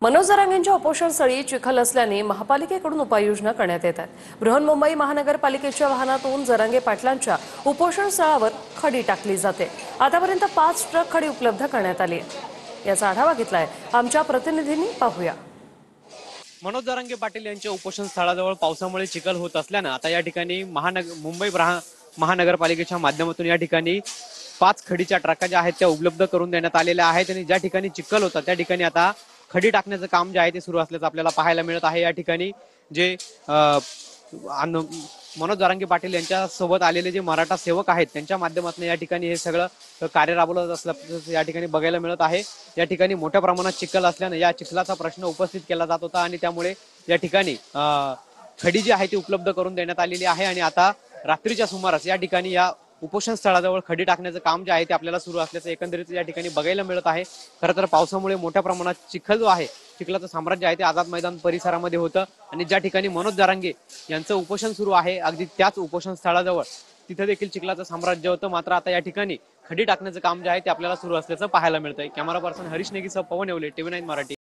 मनोज जरांगेंच्या उपोषणस्थळी चिखल असल्याने महापालिकेकडून उपाययोजना करण्यात येत आहेत। बृहन्मुंबई महानगरपालिकेच्या वाहनातून जरांगे पाटलांच्या उपोषणस्थळावर खडी टाकली जाते। आतापर्यंत 5 ट्रक खडी उपलब्ध करण्यात आली आहे। याचा आढावा घेतलाय आमच्या प्रतिनिधींनी, पाहूया। मनोज जरांगे पाटील यांच्या उपोषण स्थळाजवळ पावसामुळे चिखल होत असल्यानं आता या ठिकाणी मुंबई महानगरपालिकेच्या माध्यमातून या ठिकाणी 5 खडीच्या ट्रका ज्या आहेत त्या उपलब्ध करून देण्यात आलेल्या आहेत आणि ज्या ठिकाणी चिखल होता त्या ठिकाणी आता खडी टाकण्याचं काम जे आहे ते सुरू असल्याचं आपल्याला पाहायला मिळत आहे। या ठिकाणी जे मनोज जरांगे पाटील यांच्या सोबत आलेले जे मराठा सेवक आहेत त्यांच्या माध्यमातून या ठिकाणी हे सगळं कार्य राबवलं असल्याचं या ठिकाणी बघायला मिळत आहे। या ठिकाणी मोठ्या प्रमाणात चिखल असल्याने या चिखलाचा प्रश्न उपस्थित केला जात होता आणि त्यामुळे या ठिकाणी खडी जी आहे ती उपलब्ध करून देण्यात आलेली आहे आणि आता रात्रीच्या सुमारास या ठिकाणी या उपोषण स्थळाजवळ खडी टाकण्याचं काम जे आहे ते आपल्याला सुरू असल्याचं एकंदरीत या ठिकाणी बघायला मिळत आहे। खरं तर पावसामुळे मोठ्या प्रमाणात चिखल जो आहे, चिखलाचं साम्राज्य आहे ते आझाद मैदान परिसरामध्ये होतं आणि ज्या ठिकाणी मनोज जरांगे यांचं उपोषण सुरू आहे अगदी त्याच उपोषण स्थळाजवळ तिथे देखील चिखलाचं साम्राज्य होतं। मात्र आता या ठिकाणी खडी टाकण्याचं काम जे आहे ते आपल्याला सुरू असल्याचं पाहायला मिळतंय। कॅमेरा पर्सन हरीश नेगीसह पवन येवले, TV9 मराठी।